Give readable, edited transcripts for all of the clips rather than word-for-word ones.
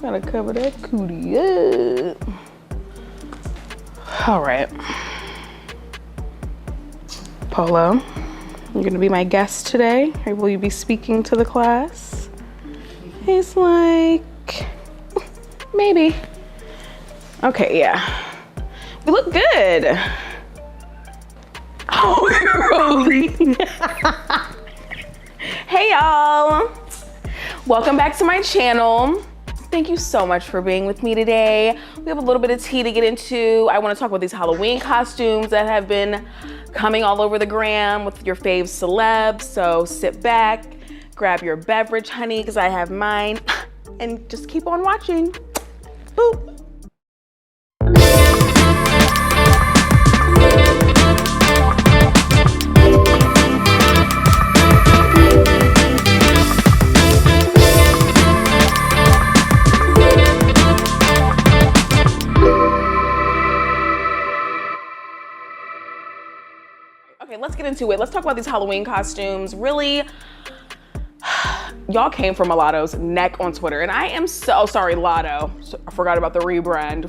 Gotta cover that cootie up. All right. Polo, you're gonna be my guest today. Or will you be speaking to the class? He's like, maybe. Okay, yeah. We look good. Oh, you're rolling. Hey y'all. Welcome back to my channel. Thank you so much for being with me today. We have a little bit of tea to get into. I want to talk about these Halloween costumes that have been coming all over the gram with your fave celebs. So sit back, grab your beverage, honey, because I have mine, and just keep on watching. Boop. Okay, let's get into it. Let's talk about these Halloween costumes. Really, y'all came for Mulatto's neck on Twitter, and I am so sorry, Lotto. I forgot about the rebrand.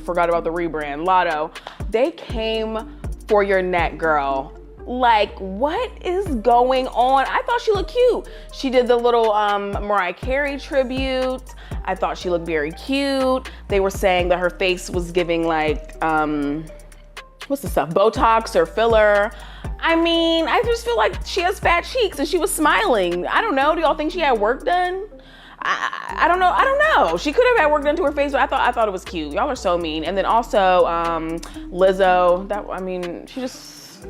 Lotto, they came for your neck, girl. Like, what is going on? I thought she looked cute. She did the little Mariah Carey tribute. I thought she looked very cute. They were saying that her face was giving like, what's the stuff? Botox or filler. I mean, I just feel like she has fat cheeks and she was smiling. I don't know. Do y'all think she had work done? I don't know. She could have had work done to her face, but I thought it was cute. Y'all are so mean. And then also Lizzo. She just,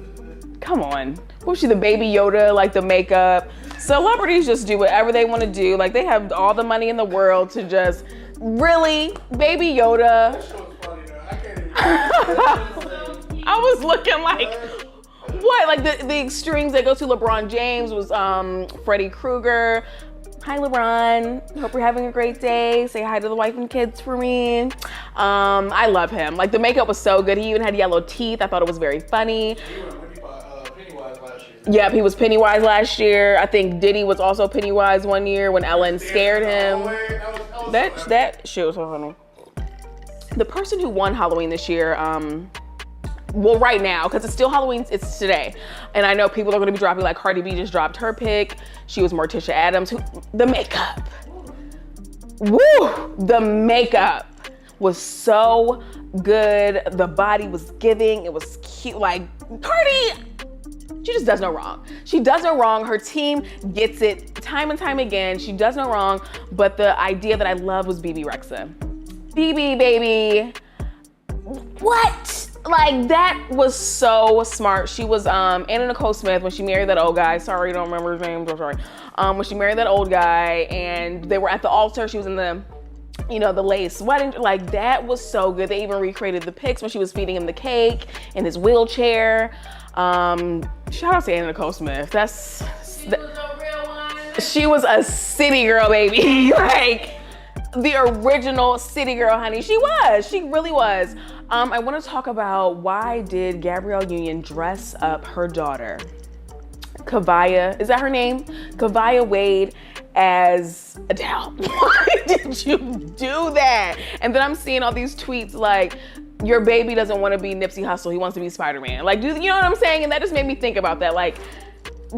come on. What was she, the baby Yoda, like the makeup? Celebrities just do whatever they want to do. Like they have all the money in the world to just, really, baby Yoda. That show's funny though. I can't even. I was looking like, what? Like the extremes that go to LeBron James was Freddy Krueger. Hi LeBron, hope you're having a great day. Say hi to the wife and kids for me. I love him. Like the makeup was so good. He even had yellow teeth. I thought it was very funny. Pennywise last year. Yep, he was Pennywise last year. I think Diddy was also Pennywise one year when Ellen scared him. That shit was so funny. The person who won Halloween this year, well, right now, because it's still Halloween, it's today. And I know people are gonna be dropping, like Cardi B just dropped her pick. She was Morticia Adams. The makeup. Woo! The makeup was so good. The body was giving, it was cute. Like, Cardi, she just does no wrong. She does no wrong. Her team gets it time and time again. She does no wrong. But the idea that I love was BB Rexa. BB, baby. What? Like, that was so smart. She was Anna Nicole Smith when she married that old guy. Sorry, don't remember his name, so sorry. When she married that old guy and they were at the altar, she was in the, the lace wedding. Like, that was so good. They even recreated the pics when she was feeding him the cake in his wheelchair. Shout out to Anna Nicole Smith. She was a real one. She was a city girl, baby. Like, the original city girl, honey. She really was. I want to talk about why did Gabrielle Union dress up her daughter, Kavaya, is that her name? Kavaya Wade, as Adele. Why did you do that? And then I'm seeing all these tweets like, your baby doesn't want to be Nipsey Hussle, he wants to be Spider-Man. Like, you know what I'm saying? And that just made me think about that. Like,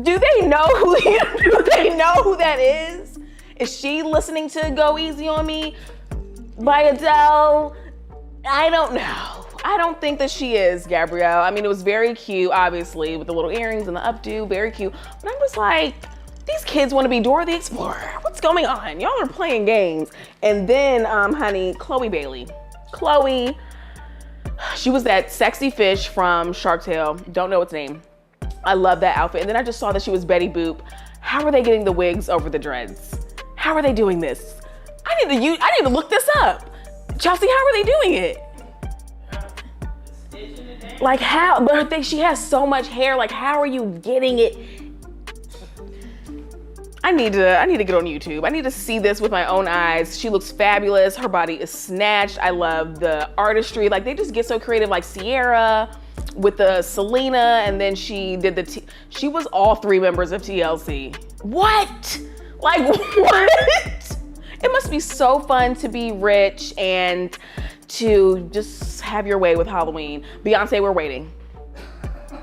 do they know who that is? Is she listening to Go Easy on Me by Adele? I don't know. I don't think that she is, Gabrielle. I mean, it was very cute, obviously, with the little earrings and the updo, very cute. But I'm just like, these kids want to be Dora the Explorer. What's going on? Y'all are playing games. And then, honey, Chloe Bailey. Chloe, she was that sexy fish from Shark Tale. Don't know its name. I love that outfit. And then I just saw that she was Betty Boop. How are they getting the wigs over the dreads? How are they doing this? I need to look this up. Chelsea, how are they doing it? Like how? But she has so much hair. Like, how are you getting it? I need to get on YouTube. I need to see this with my own eyes. She looks fabulous. Her body is snatched. I love the artistry. Like, they just get so creative. Like Sierra with the Selena, and then she did she was all three members of TLC. What? Like, what? It must be so fun to be rich and to just have your way with Halloween. Beyonce, we're waiting.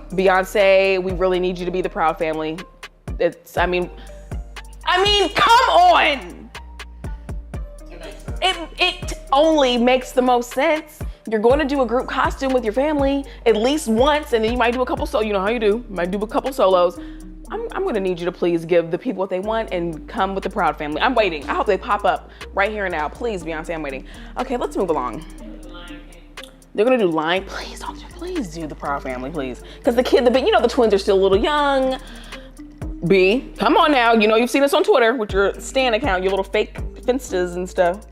Beyonce, we really need you to be the Proud Family. I mean, come on. It only makes the most sense. You're going to do a group costume with your family at least once, and then you might do a couple you know how you do. You might do a couple solos. I'm gonna need you to please give the people what they want and come with the Proud Family. I'm waiting. I hope they pop up right here and now. Please, Beyonce, I'm waiting. Okay, let's move along. They're gonna do please do the Proud Family, please. Because the twins are still a little young. B, come on now. You know, you've seen us on Twitter with your Stan account, your little fake finstas and stuff.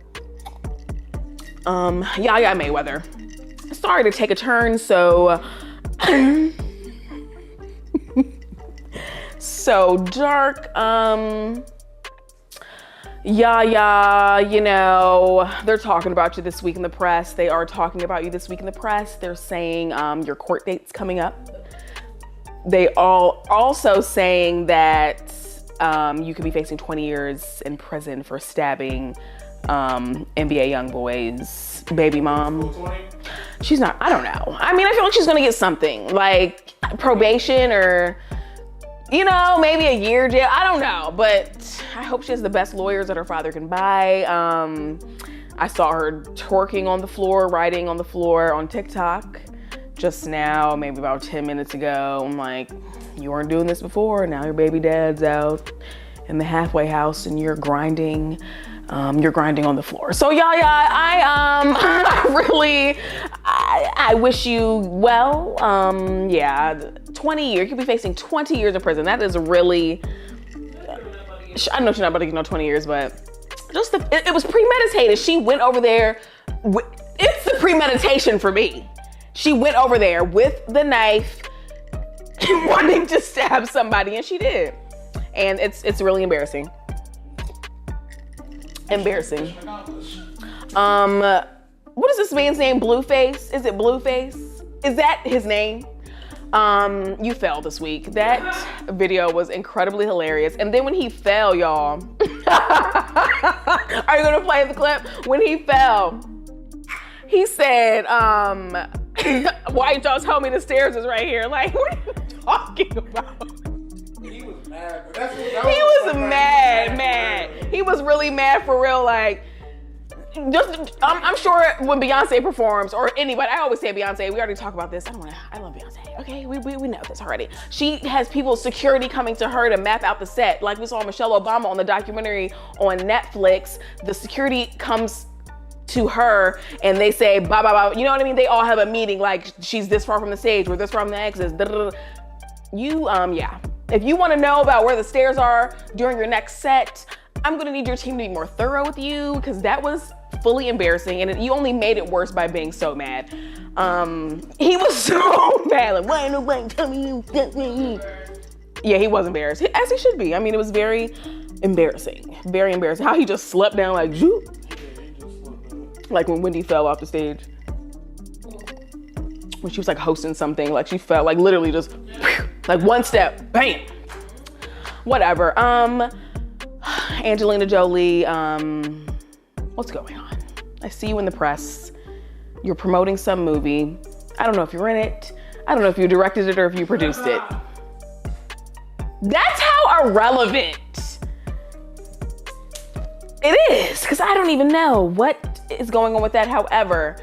Yaya Mayweather. Sorry to take a turn so so dark. Yaya, you know, they're talking about you this week in the press. They are talking about you this week in the press. They're saying your court date's coming up. They all also saying that you could be facing 20 years in prison for stabbing NBA YoungBoy's baby mom. She's not, I don't know. I mean, I feel like she's gonna get something like probation or, you know, maybe a year jail. I don't know, but I hope she has the best lawyers that her father can buy. I saw her twerking on the floor, writing on the floor on TikTok just now, maybe about 10 minutes ago. I'm like, you weren't doing this before. Now your baby dad's out in the halfway house and you're grinding on the floor. So Yaya, I wish you well. Yeah, 20 years, you could be facing 20 years in prison. That is really, I know she's not about to get no 20 years, but just it was premeditated. She went over there, it's the premeditation for me. She went over there with the knife, wanting to stab somebody, and she did. And it's really embarrassing. Embarrassing. What is this man's name? Blueface? Is it Blueface? Is that his name? You fell this week. That video was incredibly hilarious. And then when he fell, y'all, are you gonna play the clip? When he fell, he said, why y'all tell me the stairs is right here? Like, what are you talking about? He was mad. He was mad. He was really mad for real. Like, I'm sure when Beyonce performs, or anybody, I always say Beyonce, we already talked about this. I love Beyonce. Okay, we know this already. She has people, security coming to her to map out the set. Like we saw Michelle Obama on the documentary on Netflix. The security comes to her and they say, blah, blah, blah. You know what I mean? They all have a meeting, like she's this far from the stage, we're this far from the exits. Yeah. If you want to know about where the stairs are during your next set, I'm gonna need your team to be more thorough with you, because that was fully embarrassing, and you only made it worse by being so mad. He was so mad, like, why nobody tell me you get me? Yeah, he was embarrassed, as he should be. I mean, it was very embarrassing, very embarrassing. How he just slept down like, zoop. Like when Wendy fell off the stage. When she was like hosting something, like she fell, like literally just, like one step, bam. Whatever. Angelina Jolie, what's going on? I see you in the press. You're promoting some movie. I don't know if you're in it. I don't know if you directed it or if you produced it. That's how irrelevant it is, because I don't even know what is going on with that. However,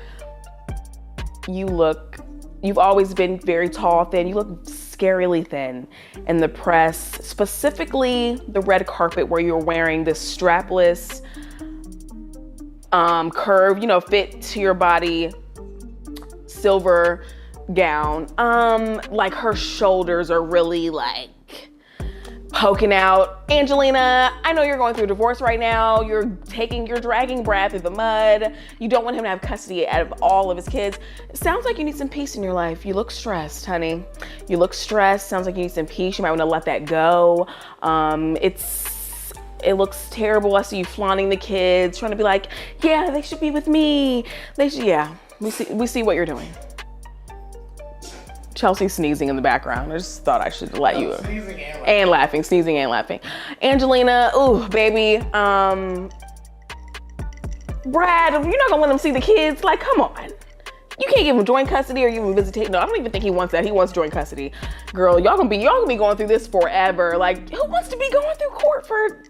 you've always been very tall, thin. You look scarily thin in the press, specifically the red carpet where you're wearing this strapless, curve, fit to your body, silver gown. Like her shoulders are really like poking out. Angelina, I know you're going through a divorce right now. You're dragging Brad through the mud. You don't want him to have custody out of all of his kids. It sounds like you need some peace in your life. You look stressed, honey. You look stressed. Sounds like you need some peace. You might want to let that go. It looks terrible. I see you flaunting the kids, trying to be like, yeah, they should be with me. We see what you're doing. Chelsea sneezing in the background. I just thought I should let you. Sneezing and laughing. Angelina, ooh, baby. Brad, you're not gonna let him see the kids? Like, come on. You can't give him joint custody or even visitation. No, I don't even think he wants that. He wants joint custody. Girl, y'all gonna be going through this forever. Like, who wants to be going through court for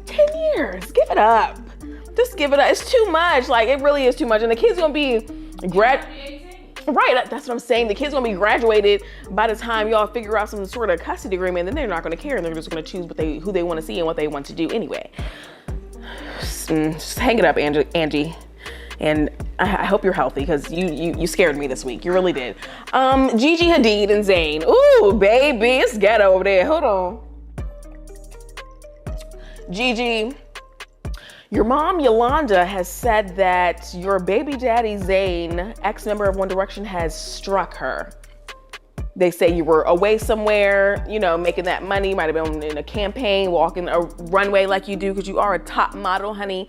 10 years? Give it up. Just give it up. It's too much. Like, it really is too much. And the kid's gonna be right, that's what I'm saying. The kid's gonna be graduated by the time y'all figure out some sort of custody agreement. Then they're not gonna care, and they're just gonna choose who they want to see and what they want to do anyway. Just hang it up, Angie. And I hope you're healthy, because you scared me this week. You really did. Gigi Hadid and Zayn. Ooh, baby, it's ghetto over there. Hold on. Gigi, your mom, Yolanda, has said that your baby daddy, Zayn, ex-member of One Direction, has struck her. They say you were away somewhere, making that money. You might have been in a campaign, walking a runway like you do, because you are a top model, honey.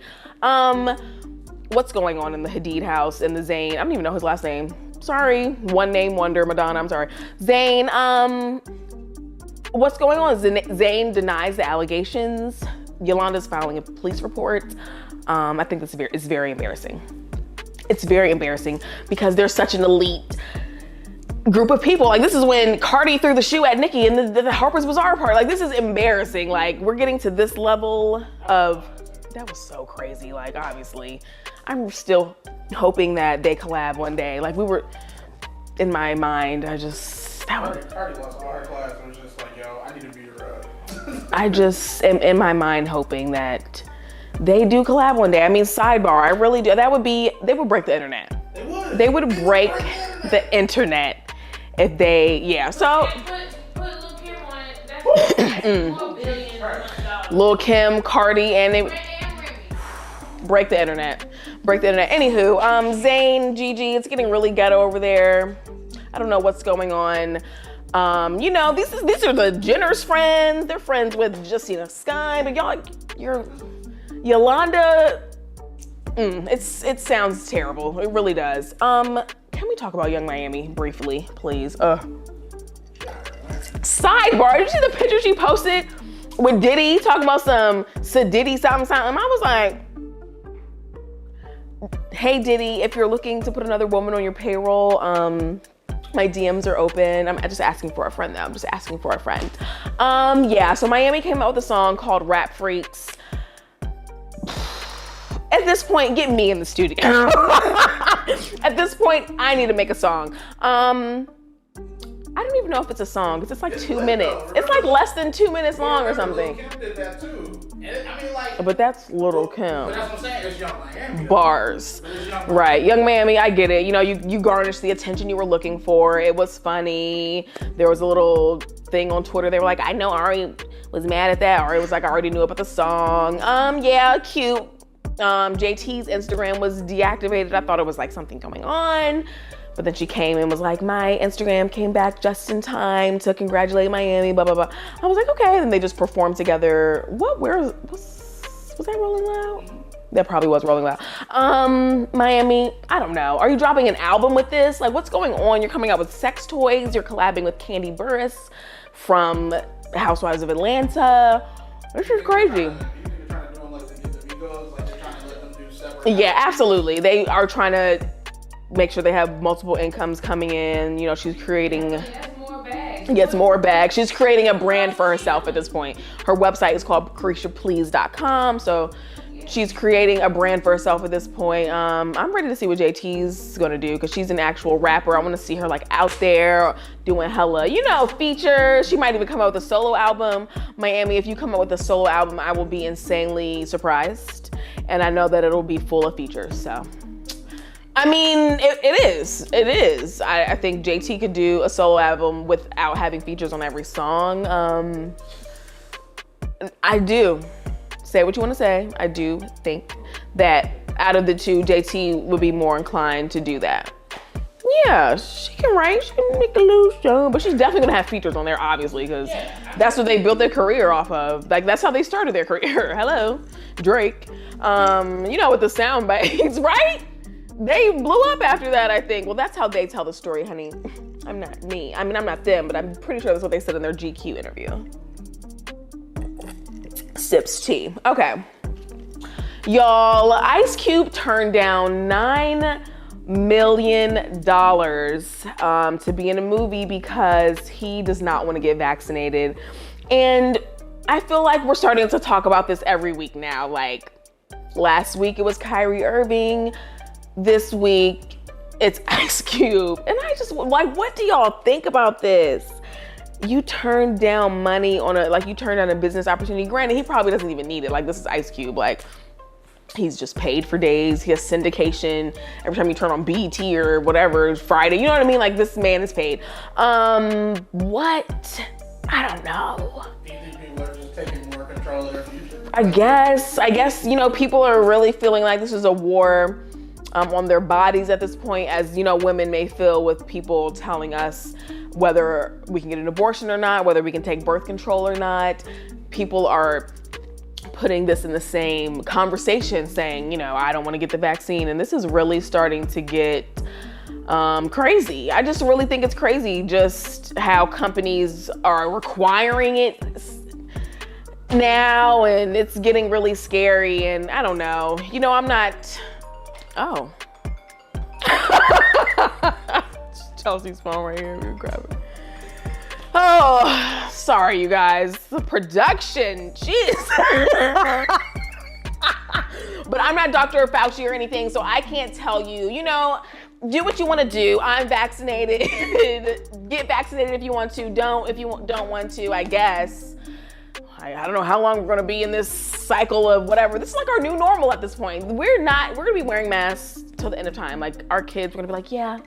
What's going on in the Hadid house and the Zayn? I don't even know his last name. Sorry, one name wonder, Madonna, I'm sorry. Zayn, what's going on? Zayn denies the allegations. Yolanda's filing a police report. I think it's very embarrassing. It's very embarrassing because there's such an elite group of people. Like, this is when Cardi threw the shoe at Nicki and the Harper's Bazaar part. Like, this is embarrassing. Like, we're getting to this level of, that was so crazy. Like, obviously, I'm still hoping that they collab one day. Like, we were, in my mind, Cardi lost all her class and was just like, yo, I need to be your I just am in my mind hoping that they do collab one day. I mean, sidebar, I really do. They would break the internet. They would break the internet if they, yeah. So, Put Lil' Kim on it. That's $4 billion. Lil' Kim, Cardi, and they break the internet. Anywho, Zayn, Gigi, it's getting really ghetto over there. I don't know what's going on. These are the Jenner's friends. They're friends with Justina Sky, but you're Yolanda. It sounds terrible. It really does. Can we talk about Young Miami briefly, please? Sidebar, did you see the picture she posted with Diddy talking about some Sadiddy something? I was like, hey Diddy, if you're looking to put another woman on your payroll, my DMs are open. I'm just asking for a friend though. Yeah, so Miami came out with a song called Rap Freaks. At this point, get me in the studio. At this point, I need to make a song. I don't even know if it's a song, because it's like 2 minutes. It's like less than 2 minutes long or something. Lil' Kim did that too. But that's Lil' Kim. But that's what I'm saying, it's Young Miami. Bars. Right, Young Miami, I get it. You garnished the attention you were looking for. It was funny. There was a little thing on Twitter. They were like, I know Ari was mad at that. Ari was like, I already knew about the song. Yeah, cute. JT's Instagram was deactivated. I thought it was like something going on. But then she came and was like, my Instagram came back just in time to congratulate Miami, blah, blah, blah. I was like, okay. And then they just performed together. Was that Rolling Loud? That probably was Rolling Loud. Miami, I don't know. Are you dropping an album with this? Like, what's going on? You're coming out with sex toys. You're collabing with Candy Burris from Housewives of Atlanta. This is crazy. Yeah, absolutely. They are trying to make sure they have multiple incomes coming in. She's creating... Gets more bags. She's creating a brand for herself at this point. Her website is called CarishaPlease.com. So she's creating a brand for herself at this point. I'm ready to see what JT's gonna do, because she's an actual rapper. I want to see her like out there doing hella, features. She might even come out with a solo album. Miami, if you come out with a solo album, I will be insanely surprised. And I know that it'll be full of features, so. I mean, it is. I think JT could do a solo album without having features on every song. I do. Say what you want to say. I do think that out of the two, JT would be more inclined to do that. Yeah, she can write, she can make a little show, but she's definitely gonna have features on there, obviously, because that's what they built their career off of. Like, that's how they started their career. Hello, Drake. With the sound bites, right? They blew up after that, I think. Well, that's how they tell the story, honey. I'm not me. I mean, I'm not them, but I'm pretty sure that's what they said in their GQ interview. Sips tea. Okay. Y'all, Ice Cube turned down $9 million to be in a movie because he does not want to get vaccinated. And I feel like we're starting to talk about this every week now. Like last week it was Kyrie Irving. This week it's Ice Cube. And I just like, what do y'all think about this? You turned down money you turned down a business opportunity. Granted, he probably doesn't even need it. Like, this is Ice Cube. Like, he's just paid for days. He has syndication every time you turn on BET or whatever, Friday. You know what I mean? Like, this man is paid. What? I don't know. Do you think people are just taking more control of their future? I guess, you know, people are really feeling like this is a war on their bodies at this point, as, you know, women may feel with people telling us whether we can get an abortion or not, whether we can take birth control or not. People are putting this in the same conversation, saying, you know, I don't want to get the vaccine. And this is really starting to get crazy. I just really think it's crazy just how companies are requiring it now, and it's getting really scary. And I don't know, you know, oh. Chelsea's phone right here. We'll grab it. Oh, sorry, you guys. The production, jeez. But I'm not Dr. Fauci or anything, so I can't tell you. You know, do what you want to do. I'm vaccinated. Get vaccinated if you want to. Don't if you don't want to, I guess. I don't know how long we're going to be in this cycle of whatever. This is like our new normal at this point. We're going to be wearing masks till the end of time. Like, our kids are going to be like, yeah,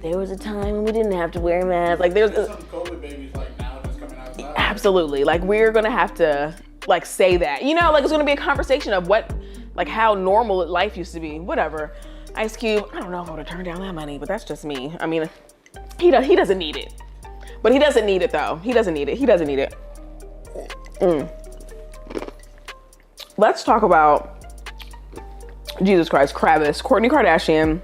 there was a time when we didn't have to wear masks. Like, there's some COVID babies like now just coming outside. Absolutely. Like, we're going to have to like say that, you know, like it's going to be a conversation of how normal life used to be, whatever. Ice Cube, I don't know if I would have turned down that money, but that's just me. I mean, he doesn't need it, but he doesn't need it though. He doesn't need it. Let's talk about, Jesus Christ, Kourtney Kardashian.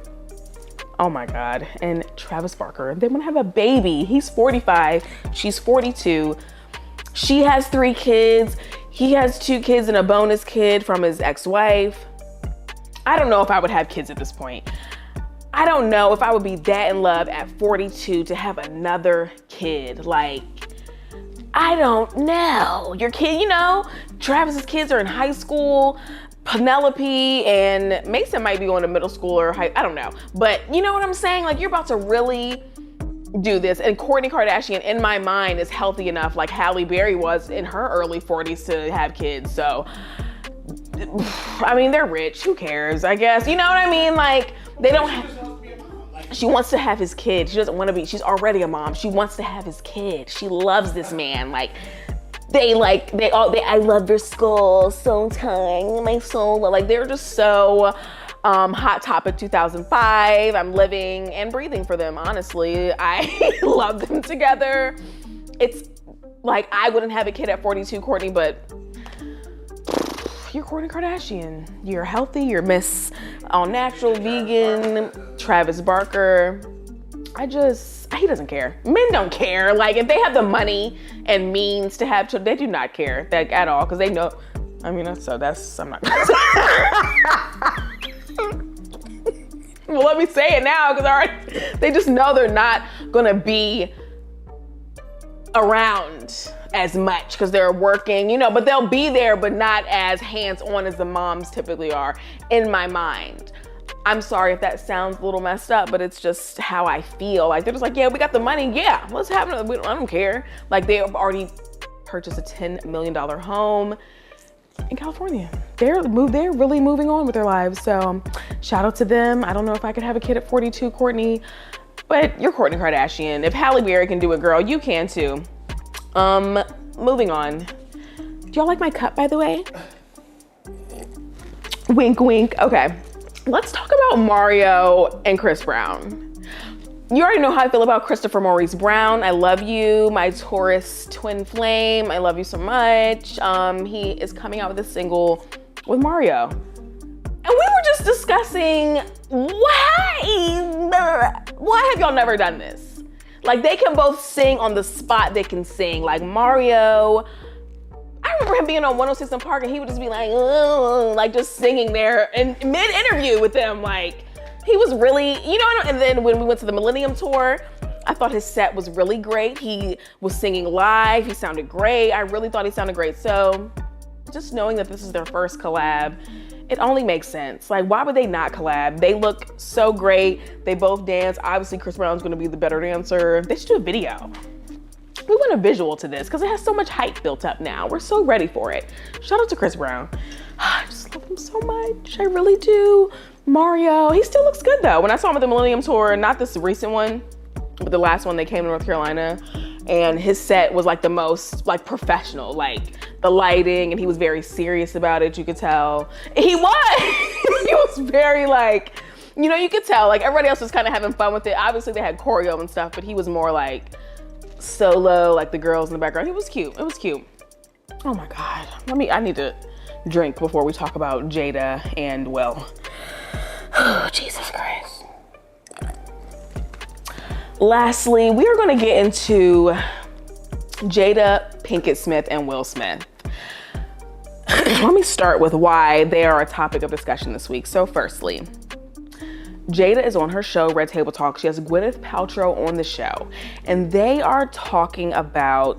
Oh my God. And Travis Barker. They want to have a baby. He's 45. She's 42. She has 3 kids. He has 2 kids and a bonus kid from his ex-wife. I don't know if I would have kids at this point. I don't know if I would be that in love at 42 to have another kid. Like, I don't know. Your kid, you know, Travis's kids are in high school. Penelope and Mason might be going to middle school or high, I don't know. But you know what I'm saying? Like, you're about to really do this. And Kourtney Kardashian, in my mind, is healthy enough, like Halle Berry was in her early 40s, to have kids. So, I mean, they're rich. Who cares, I guess? You know what I mean? Like, they don't have... She wants to have his kid. She doesn't want to be, she's already a mom. She wants to have his kid. She loves this man. Like, I love your skull so tight, my soul. Like, they're just so Hot Topic 2005. I'm living and breathing for them, honestly. I love them together. It's like, I wouldn't have a kid at 42, Kourtney, but you're Kourtney Kardashian. You're healthy, you're Miss All Natural, vegan, Travis Barker. He doesn't care. Men don't care. Like, if they have the money and means to have children, they do not care like, at all, because they know, I mean, I'm not gonna well, let me say it now, because they just know they're not gonna be around as much because they're working, you know, but they'll be there, but not as hands-on as the moms typically are, in my mind. I'm sorry if that sounds a little messed up, but it's just how I feel. Like, they're just like, yeah, we got the money. Yeah, let's have it. I don't care. Like, they have already purchased a $10 million home in California. They're really moving on with their lives. So shout out to them. I don't know if I could have a kid at 42, Kourtney, but you're Kourtney Kardashian. If Halle Berry can do it, girl, you can too. Moving on. Do y'all like my cut, by the way? Wink, wink. Okay. Let's talk about Mario and Chris Brown. You already know how I feel about Christopher Maurice Brown. I love you, my Taurus twin flame. I love you so much. He is coming out with a single with Mario. And we were just discussing, why have y'all never done this? Like, they can both sing on the spot, they can sing. Like, Mario, I remember him being on 106 in Park and he would just be like, "Oh," like just singing there in mid-interview with them. Like, he was really, you know, and then when we went to the Millennium Tour, I thought his set was really great. He was singing live. He sounded great. I really thought he sounded great. So just knowing that this is their first collab, it only makes sense. Like, why would they not collab? They look so great. They both dance. Obviously, Chris Brown's gonna be the better dancer. They should do a video. We want a visual to this because it has so much hype built up now. We're so ready for it. Shout out to Chris Brown. I just love him so much. I really do. Mario, he still looks good though. When I saw him at the Millennium Tour, not this recent one, but the last one they came to North Carolina, and his set was like the most like professional, like the lighting, and he was very serious about it, you could tell. He was, he was very like, you know, you could tell, like everybody else was kind of having fun with it. Obviously they had choreo and stuff, but he was more like solo, like the girls in the background. It was cute, it was cute. Oh my God, I need to drink before we talk about Jada and Will. Oh, Jesus Christ. Lastly, we are going to get into Jada Pinkett Smith and Will Smith. Let me start with why they are a topic of discussion this week. So firstly, Jada is on her show, Red Table Talk. She has Gwyneth Paltrow on the show, and they are talking about,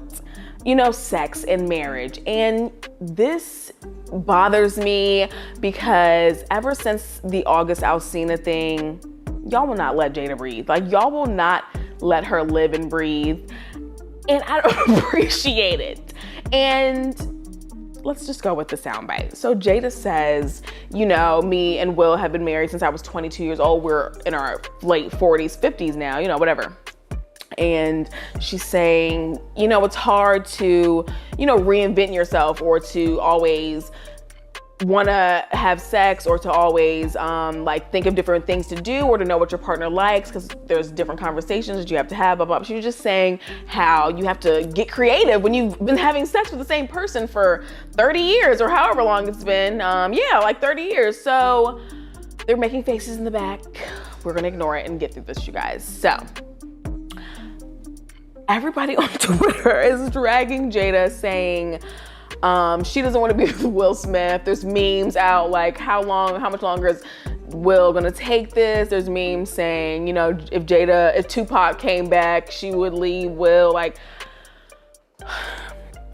you know, sex and marriage. And this bothers me because ever since the August Alsina thing, y'all will not let Jada breathe. Like, y'all will not let her live and breathe. And I don't appreciate it. And let's just go with the soundbite. So Jada says, you know, me and Will have been married since I was 22 years old. We're in our late 40s, 50s now, you know, whatever. And she's saying, you know, it's hard to, you know, reinvent yourself or to always want to have sex or to always like think of different things to do or to know what your partner likes because there's different conversations that you have to have, blah, blah. She was just saying how you have to get creative when you've been having sex with the same person for 30 years or however long it's been. Yeah, like 30 years. So they're making faces in the back. We're going to ignore it and get through this, you guys. So everybody on Twitter is dragging Jada saying, she doesn't want to be with Will Smith. There's memes out like how much longer is Will gonna take this? There's memes saying, you know, if Tupac came back, she would leave Will, like,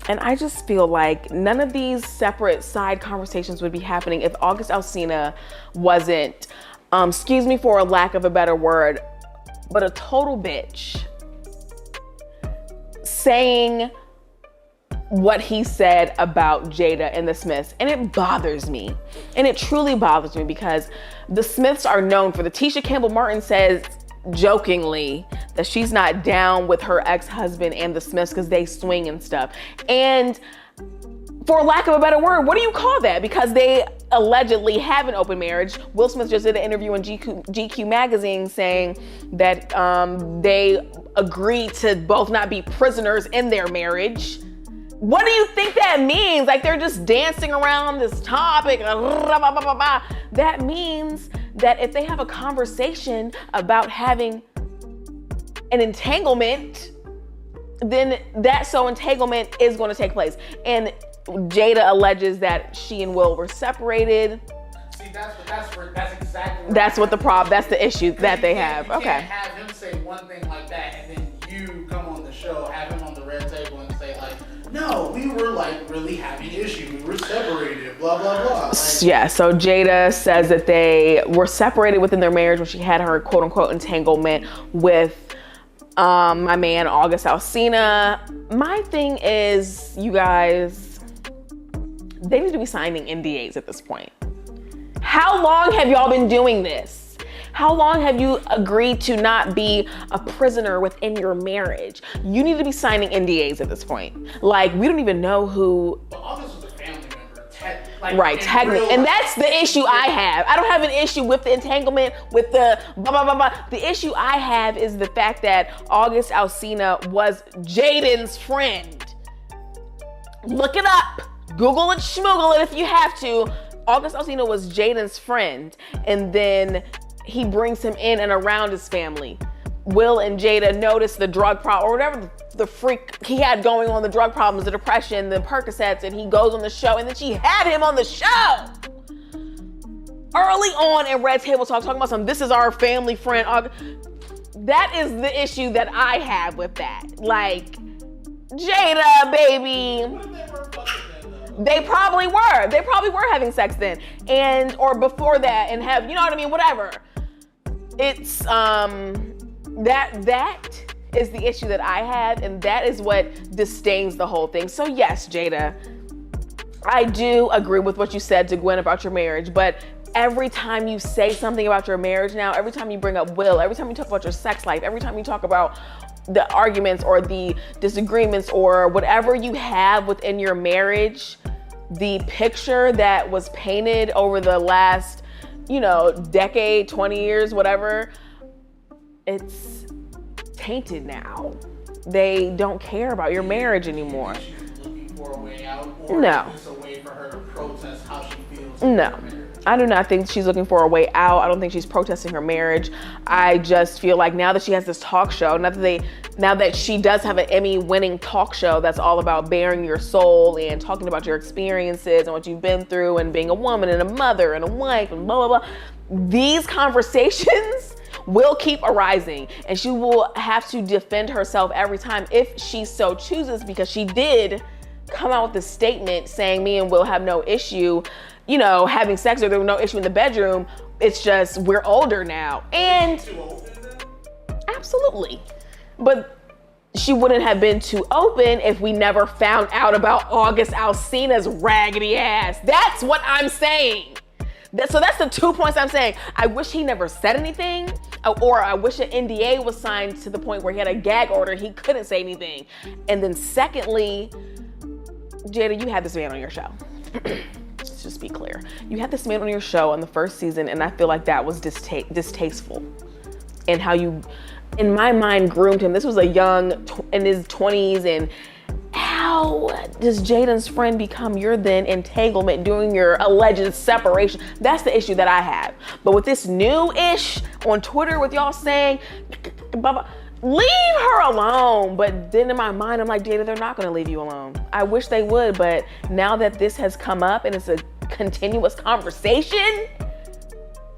and I just feel like none of these separate side conversations would be happening if August Alsina wasn't, excuse me for a lack of a better word, but a total bitch, saying what he said about Jada and the Smiths. And it bothers me. And it truly bothers me because the Smiths are known for, the Tisha Campbell Martin says jokingly that she's not down with her ex-husband and the Smiths because they swing and stuff. And for lack of a better word, what do you call that? Because they allegedly have an open marriage. Will Smith just did an interview in GQ magazine saying that they agreed to both not be prisoners in their marriage. What do you think that means? Like, they're just dancing around this topic. That means that if they have a conversation about having an entanglement, then that entanglement is going to take place. And Jada alleges that she and Will were separated. See, that's exactly that's the issue that they have. You Okay. can't have him say one thing like that and then you come on the show, have him on the red table and say like, no, we were like really having issues. We were separated, blah, blah, blah. Like, yeah, so Jada says that they were separated within their marriage when she had her quote unquote entanglement with my man, August Alsina. My thing is, you guys, they need to be signing NDAs at this point. How long have y'all been doing this? How long have you agreed to not be a prisoner within your marriage? You need to be signing NDAs at this point. Like, we don't even know who. But August was a family member. Right, technically. And that's the issue I have. I don't have an issue with the entanglement, with the blah, blah, blah, blah. The issue I have is the fact that August Alsina was Jaden's friend. Look it up. Google it, schmoogle it if you have to. August Alsina was Jaden's friend. And then he brings him in and around his family. Will and Jada noticed the drug problem or whatever the freak he had going on, the drug problems, the depression, the Percocets, and he goes on the show, and then she had him on the show early on in Red Table Talk talking about something. This is our family friend. That is the issue that I have with that. Like, Jada, baby. What if they were fucking then, though? They probably were. They probably were having sex then, and or before that, and have, you know what I mean? Whatever. It's that is the issue that I have, and that is what disdains the whole thing. So yes, Jada, I do agree with what you said to Gwen about your marriage, but every time you say something about your marriage now, every time you bring up Will, every time you talk about your sex life, every time you talk about the arguments or the disagreements or whatever you have within your marriage, the picture that was painted over the last, decade, 20 years, whatever, it's tainted now. They don't care about your marriage anymore. She's looking for a way out, or No. is this a way for her to protest how she feels? No. about her marriage? I do not think she's looking for a way out. I don't think she's protesting her marriage. I just feel like now that she has this talk show, now that she does have an Emmy-winning talk show that's all about bearing your soul and talking about your experiences and what you've been through and being a woman and a mother and a wife and blah, blah, blah. These conversations will keep arising, and she will have to defend herself every time if she so chooses, because she did come out with a statement saying me and Will have no issue having sex, or there was no issue in the bedroom. It's just we're older now. And Too open then? absolutely. But she wouldn't have been too open if we never found out about August Alsina's raggedy ass. That's what I'm saying. So that's the 2 points I'm saying. I wish he never said anything, or I wish an NDA was signed to the point where he had a gag order, he couldn't say anything. And then secondly, Jada, you had this man on your show. Let's just be clear. You had this man on your show on the first season, and I feel like that was distasteful. And how you, in my mind, groomed him. This was a young, in his 20s, and how does Jaden's friend become your then entanglement during your alleged separation? That's the issue that I have. But with this new-ish on Twitter with y'all saying, blah, blah, leave her alone. But then in my mind, I'm like, Jada, they're not gonna leave you alone. I wish they would, but now that this has come up and it's a continuous conversation,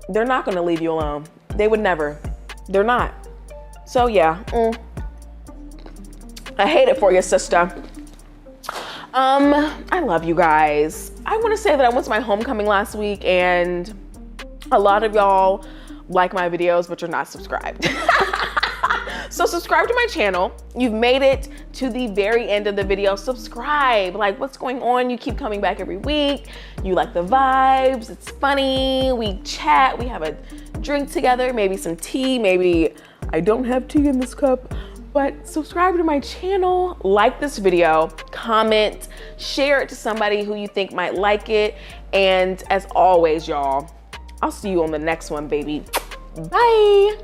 they're not gonna leave you alone. They would never. They're not. So yeah, I hate it for you, sister. I love you guys. I wanna say that I went to my homecoming last week, and a lot of y'all like my videos, but you're not subscribed. So subscribe to my channel. You've made it to the very end of the video. Subscribe. Like, what's going on? You keep coming back every week. You like the vibes. It's funny. We chat. We have a drink together. Maybe some tea. Maybe I don't have tea in this cup. But subscribe to my channel. Like this video. Comment. Share it to somebody who you think might like it. And as always, y'all, I'll see you on the next one, baby. Bye.